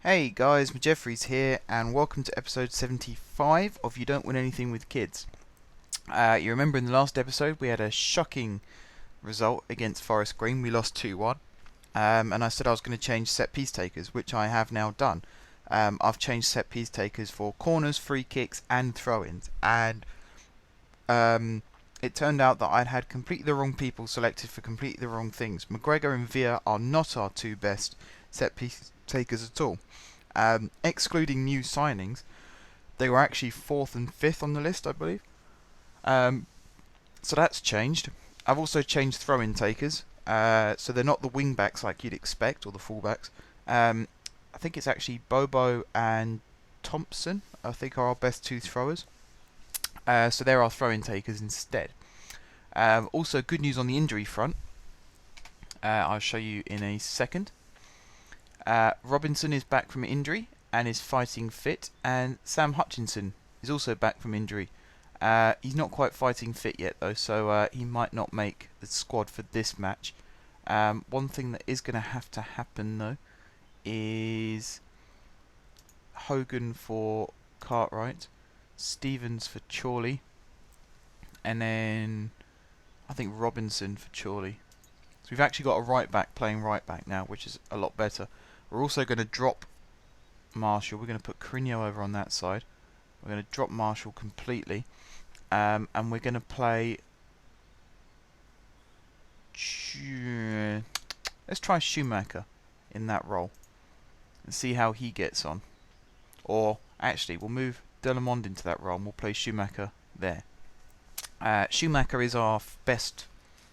Hey guys, Jeffries here, and welcome to episode 75 of You Don't Win Anything with Kids. You remember in the last episode we had a shocking result against Forest Green. We lost 2-1, and I said I was going to change set piece takers, which I have now done. I've changed set piece takers for corners, free kicks, and throw-ins, and it turned out that I'd had completely the wrong people selected for completely the wrong things. McGregor and Villa are not our two best set piece takers at all. Excluding new signings, they were actually 4th and 5th on the list, I believe. So that's changed. I've also changed throw-in takers, so they're not the wing-backs like you'd expect, or the full-backs. I think it's actually Bobo and Thompson, I think, are our best two throwers. So they're our throw-in takers instead. Also, good news on the injury front. I'll show you in a second. Robinson is back from injury and is fighting fit, and Sam Hutchinson is also back from injury. He's not quite fighting fit yet though, so he might not make the squad for this match. One thing that is going to have to happen though is Hogan for Cartwright, Stevens for Chorley, and then I think Robinson for Chorley. So we've actually got a right back playing right back now, which is a lot better. We're also going to drop Marshall. We're going to put Crigno over on that side. We're going to drop Marshall completely. And we're going to play... Let's try Schumacher in that role and see how he gets on. Or, actually, we'll move Delamond into that role and we'll play Schumacher there. Schumacher is our best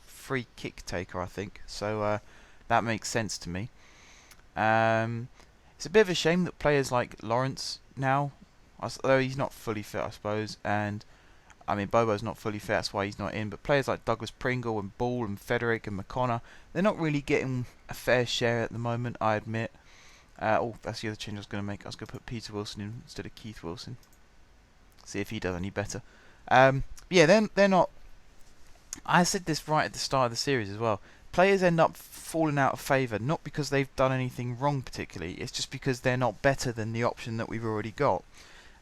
free kick taker, I think. So that makes sense to me. It's a bit of a shame that players like Lawrence now, although he's not fully fit I suppose, and I mean Bobo's not fully fit, that's why he's not in, but players like Douglas Pringle and Ball and Frederick and McConnor, they're not really getting a fair share at the moment, I admit. Oh, that's the other change I was going to make. I was going to put Peter Wilson in instead of Keith Wilson. See if he does any better. Yeah, they're not... I said this right at the start of the series as well. Players end up falling out of favour, not because they've done anything wrong particularly, it's just because they're not better than the option that we've already got.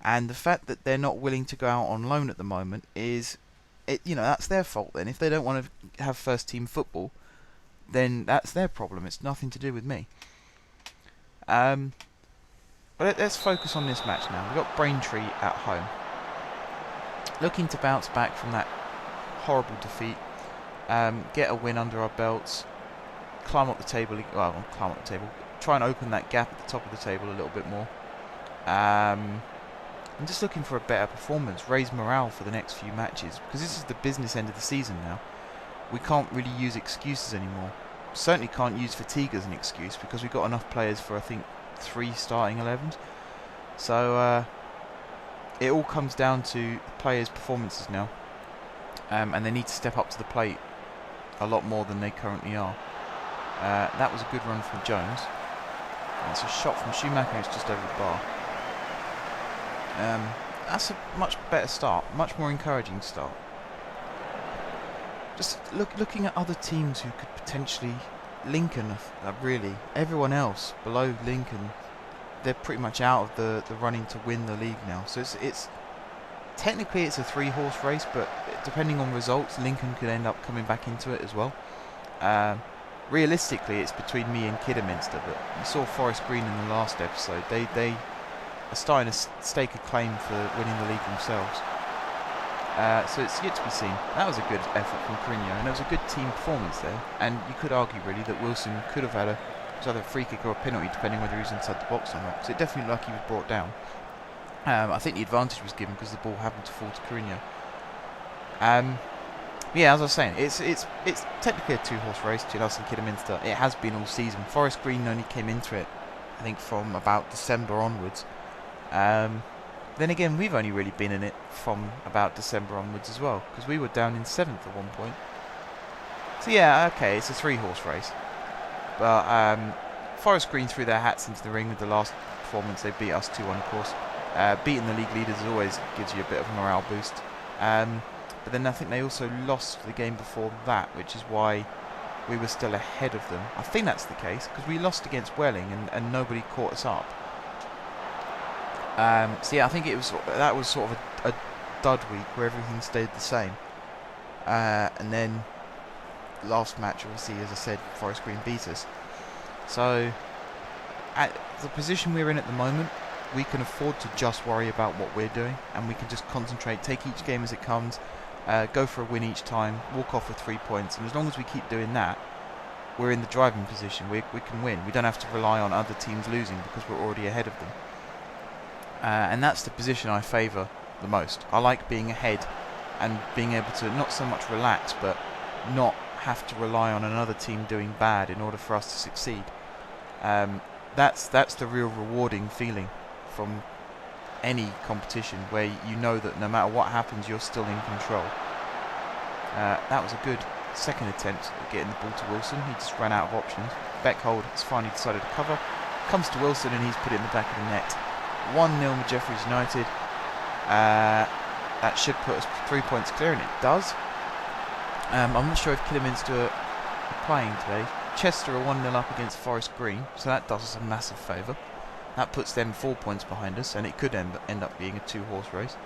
And the fact that they're not willing to go out on loan at the moment is, that's their fault then. If they don't want to have first team football, then that's their problem, it's nothing to do with me. But let's focus on this match now. We've got Braintree at home, looking to bounce back from that horrible defeat. Get a win under our belts, climb up the table, try and open that gap at the top of the table a little bit more. I'm just looking for a better performance, raise morale for the next few matches, because this is the business end of the season now. We can't really use excuses anymore. Certainly can't use fatigue as an excuse, because we've got enough players for I think 3 starting 11s. So it all comes down to the players' performances now, and they need to step up to the plate a lot more than they currently are. That was a good run from Jones. And it's a shot from Schumacher, it's just over the bar. That's a much better start, much more encouraging start. Just looking at other teams who could potentially... Lincoln, really. Everyone else below Lincoln, they're pretty much out of the running to win the league now. So it's technically it's a 3-horse race, but depending on results, Lincoln could end up coming back into it as well. Realistically, it's between me and Kidderminster, but you saw Forest Green in the last episode. They are starting to stake a claim for winning the league themselves. So it's yet to be seen. That was a good effort from Crigno, and it was a good team performance there. And you could argue really that Wilson could have had either a free kick or a penalty, depending whether he was inside the box or not. So it definitely looked like he was brought down. I think the advantage was given because the ball happened to fall to Crigno. Yeah, as I was saying, it's technically a 2-horse race between us and Kidderminster. It has been all season. Forest Green only came into it, I think, from about December onwards. Then again, we've only really been in it from about December onwards as well, because we were down in 7th at one point. So yeah, okay, it's a 3-horse race. But Forest Green threw their hats into the ring with the last performance. They beat us 2-1, of course. Beating the league leaders always gives you a bit of a morale boost. But then I think they also lost the game before that, which is why we were still ahead of them. I think that's the case, because we lost against Welling and nobody caught us up. So yeah, I think that was sort of a dud week where everything stayed the same. And then last match, obviously, as I said, Forest Green beat us. So at the position we're in at the moment, we can afford to just worry about what we're doing, and we can just concentrate, take each game as it comes, go for a win each time, walk off with 3 points, and as long as we keep doing that, we're in the driving position. We can win. We don't have to rely on other teams losing because we're already ahead of them. And that's the position I favour the most. I like being ahead and being able to not so much relax, but not have to rely on another team doing bad in order for us to succeed. That's the real rewarding feeling from any competition, where you know that no matter what happens, you're still in control. That was a good second attempt at getting the ball to Wilson. He just ran out of options. Beckhold has finally decided to cover. Comes to Wilson and he's put it in the back of the net. 1-0 with Jeffreys United. That should put us 3 points clear, and it does. I'm not sure if Kidderminster are playing today. Chester are 1-0 up against Forest Green, so that does us a massive favour. That puts them 4 points behind us, and it could end up being a 2-horse race.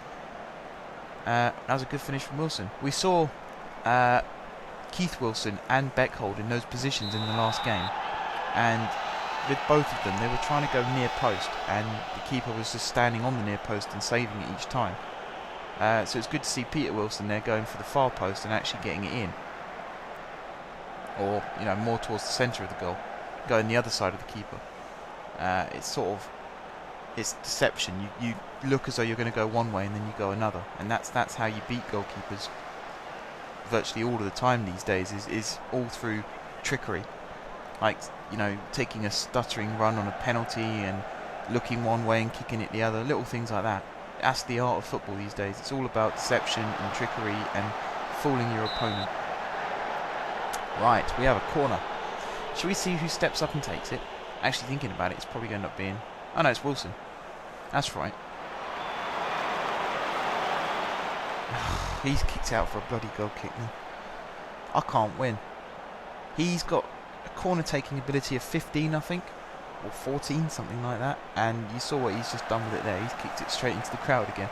That was a good finish from Wilson. We saw Keith Wilson and Beckhold in those positions in the last game, and with both of them, they were trying to go near post, and the keeper was just standing on the near post and saving it each time. So it's good to see Peter Wilson there going for the far post and actually getting it in, or more towards the centre of the goal, going the other side of the keeper. It's deception. You look as though you're going to go one way and then you go another, and that's how you beat goalkeepers virtually all of the time these days. Is all through trickery, like taking a stuttering run on a penalty and looking one way and kicking it the other, little things like that. That's the art of football these days. It's all about deception and trickery and fooling your opponent. Right, we have a corner. Shall we see who steps up and takes it? Actually, thinking about it, it's probably going to end up being... Oh no, it's Wilson. That's right. He's kicked out for a bloody goal kick now. I can't win. He's got a corner taking ability of 15, I think, or 14, something like that, and you saw what he's just done with it there. He's kicked it straight into the crowd again.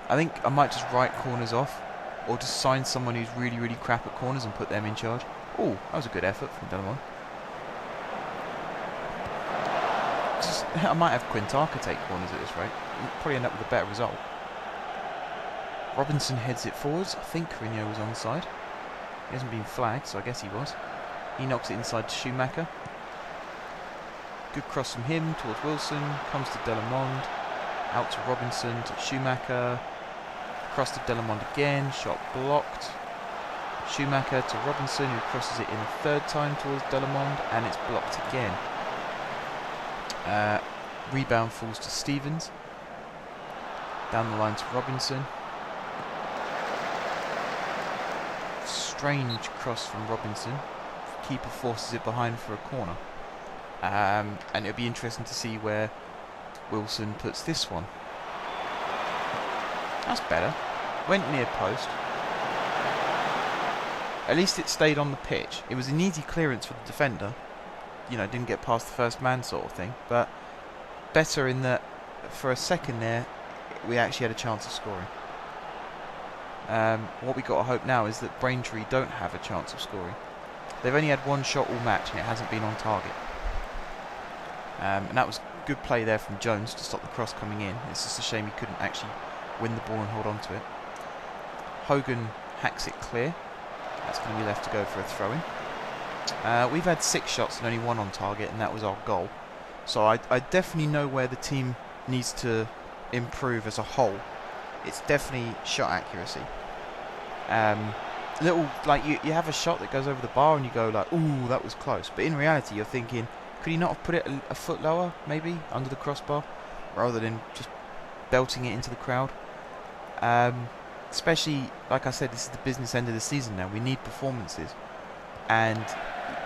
I think I might just write corners off, or just sign someone who's really, really crap at corners and put them in charge. Oh, that was a good effort from Delamont. I might have Quintaka take corners at this rate. We'll probably end up with a better result. Robinson heads it forwards. I think Carino was onside. He hasn't been flagged, so I guess he was. He knocks it inside to Schumacher. Good cross from him towards Wilson. Comes to Delamond. Out to Robinson to Schumacher. Cross to Delamond again. Shot blocked. Schumacher to Robinson, who crosses it in the third time towards Delamond, and it's blocked again. Rebound falls to Stevens. Down the line to Robinson. Strange cross from Robinson. Keeper forces it behind for a corner. And it'll be interesting to see where Wilson puts this one. That's better. Went near post. At least it stayed on the pitch. It was an easy clearance for the defender. Didn't get past the first man sort of thing. But better in that for a second there, we actually had a chance of scoring. What we got to hope now is that Braintree don't have a chance of scoring. They've only had one shot all match and it hasn't been on target. And that was good play there from Jones to stop the cross coming in. It's just a shame he couldn't actually win the ball and hold on to it. Hogan hacks it clear. That's going to be left to go for a throw-in. We've had 6 shots and only 1 on target, and that was our goal. So I definitely know where the team needs to improve as a whole. It's definitely shot accuracy. You have a shot that goes over the bar and you go like, ooh, that was close. But in reality, you're thinking, could he not have put it a foot lower, maybe, under the crossbar, rather than just belting it into the crowd? Especially, like I said, this is the business end of the season now. We need performances. And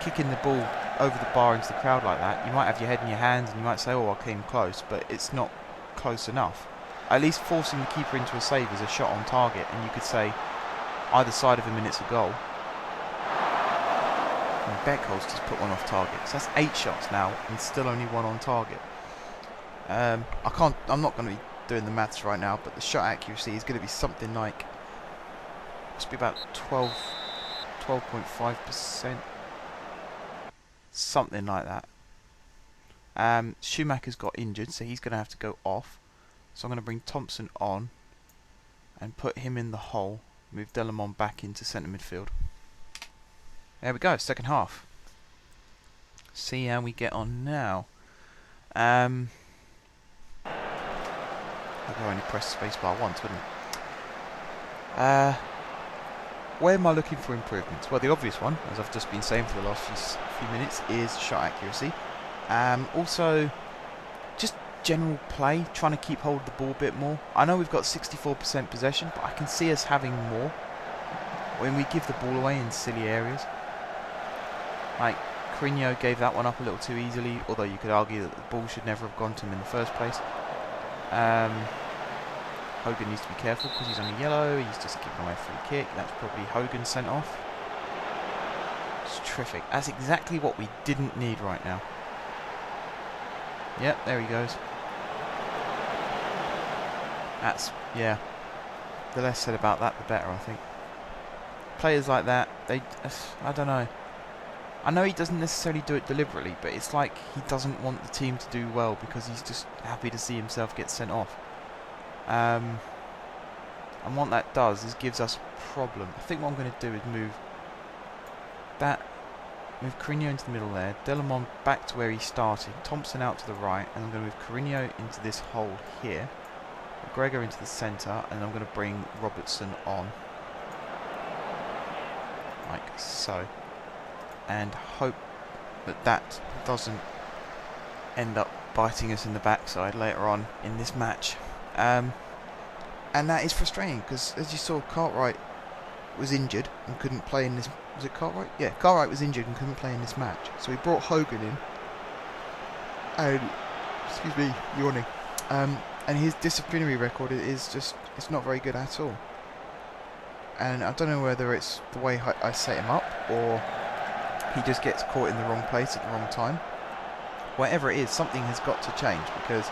kicking the ball over the bar into the crowd like that, you might have your head in your hands and you might say, oh, I came close, but it's not close enough. At least forcing the keeper into a save is a shot on target, and you could say either side of him and it's a goal. And Beckholz just put one off target. So that's 8 shots now and still only 1 on target. I'm not going to be doing the maths right now, but the shot accuracy is going to be something like, must be about 12.5%, something like that. Schumacher's got injured, so he's going to have to go off. So I'm going to bring Thompson on and put him in the hole. Move Delamont back into centre midfield. There we go, second half. See how we get on now. I could only press spacebar once, wouldn't it? Where am I looking for improvements? Well, the obvious one, as I've just been saying for the last few minutes, is shot accuracy. Also, just general play, trying to keep hold of the ball a bit more. I know we've got 64% possession, but I can see us having more when we give the ball away in silly areas. Like, Courinho gave that one up a little too easily, although you could argue that the ball should never have gone to him in the first place. Hogan needs to be careful because he's on a yellow. He's just giving away a free kick. That's probably Hogan sent off. It's terrific. That's exactly what we didn't need right now. Yep, there he goes. Yeah. The less said about that, the better, I think. Players like that, I don't know. I know he doesn't necessarily do it deliberately, but it's like he doesn't want the team to do well because he's just happy to see himself get sent off. And what that does is gives us a problem. I think what I'm going to do is move Courinho into the middle there, Delamont back to where he started, Thompson out to the right, and I'm going to move Courinho into this hole here, Gregor into the centre, and I'm going to bring Robertson on. Like so. And hope that doesn't end up biting us in the backside later on in this match. And that is frustrating because, as you saw, Cartwright was injured and couldn't play in this. Was it Cartwright? Yeah, Cartwright was injured and couldn't play in this match. So we brought Hogan in. And, excuse me, yawning. And his disciplinary record is it's not very good at all. And I don't know whether it's the way I set him up or he just gets caught in the wrong place at the wrong time. Whatever it is, something has got to change because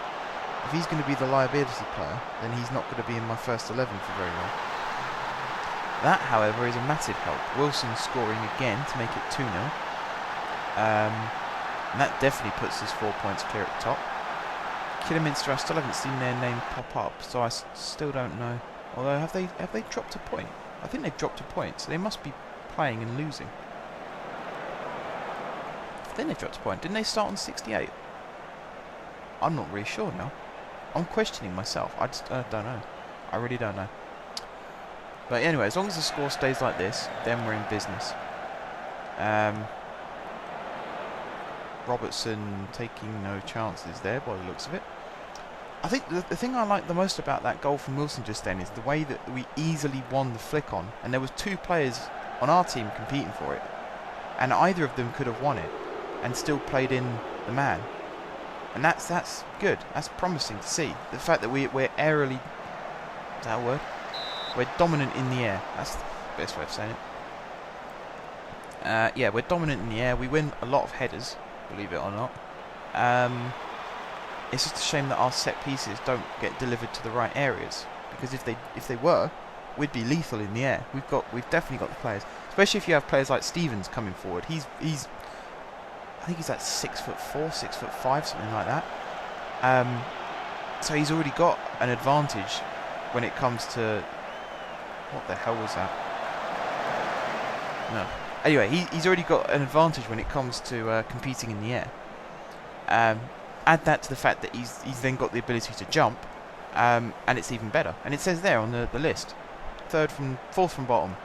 if he's going to be the liability player, then he's not going to be in my first 11 for very long. That, however, is a massive help. Wilson scoring again to make it 2-0. And that definitely puts us 4 points clear at the top. Kidderminster, I still haven't seen their name pop up, so I still don't know. Although, have they dropped a point? I think they've dropped a point, so they must be playing and losing. I think they dropped a point. Didn't they start on 68? I'm not really sure now. I'm questioning myself. I just don't know. I really don't know. But anyway, as long as the score stays like this, then we're in business. Robertson taking no chances there by the looks of it. I think the thing I like the most about that goal from Wilson just then is the way that we easily won the flick on. And there was 2 players on our team competing for it. And either of them could have won it and still played in the man. And that's good. That's promising to see. The fact that we're aerially... Is that a word? We're dominant in the air. That's the best way of saying it. Yeah, we're dominant in the air. We win a lot of headers, believe it or not. It's just a shame that our set pieces don't get delivered to the right areas. Because if they were, we'd be lethal in the air. We've definitely got the players. Especially if you have players like Stevens coming forward. He's I think he's like 6'4", 6'5", something like that. So he's already got an advantage when it comes to... What the hell was that? No. Anyway, he's already got an advantage when it comes to competing in the air. Add that to the fact that he's then got the ability to jump, and it's even better. And it says there on the list, fourth from bottom.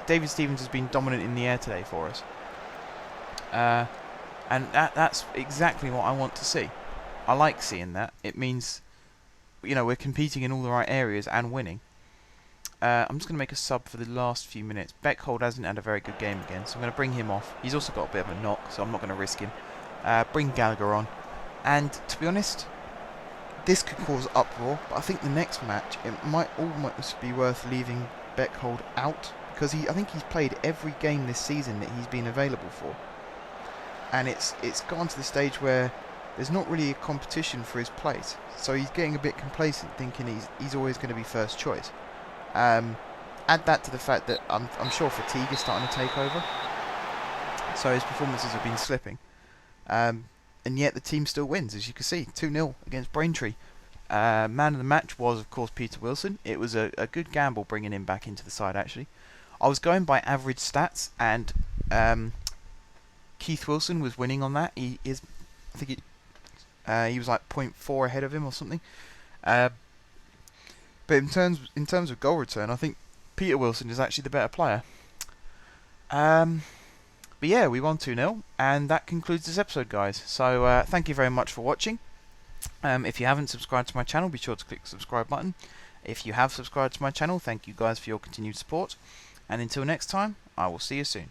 David Stevens has been dominant in the air today for us. And that's exactly what I want to see. I like seeing that. It means, we're competing in all the right areas and winning. I'm just going to make a sub for the last few minutes. Beckhold hasn't had a very good game again, so I'm going to bring him off. He's also got a bit of a knock, so I'm not going to risk him. Bring Gallagher on. And to be honest, this could cause uproar, but I think the next match, it might almost be worth leaving Beckhold out, because I think he's played every game this season that he's been available for. And it's gone to the stage where there's not really a competition for his place. So he's getting a bit complacent, thinking he's always going to be first choice. Add that to the fact that I'm sure fatigue is starting to take over. So his performances have been slipping. And yet the team still wins, as you can see, 2-0 against Braintree. Man of the match was, of course, Peter Wilson. It was a good gamble bringing him back into the side, actually. I was going by average stats, and Keith Wilson was winning on that. He was like 0.4 ahead of him or something. But in terms of goal return, I think Peter Wilson is actually the better player. But yeah, we won 2-0, and that concludes this episode, guys. So thank you very much for watching. If you haven't subscribed to my channel, be sure to click the subscribe button. If you have subscribed to my channel, thank you guys for your continued support. And until next time, I will see you soon.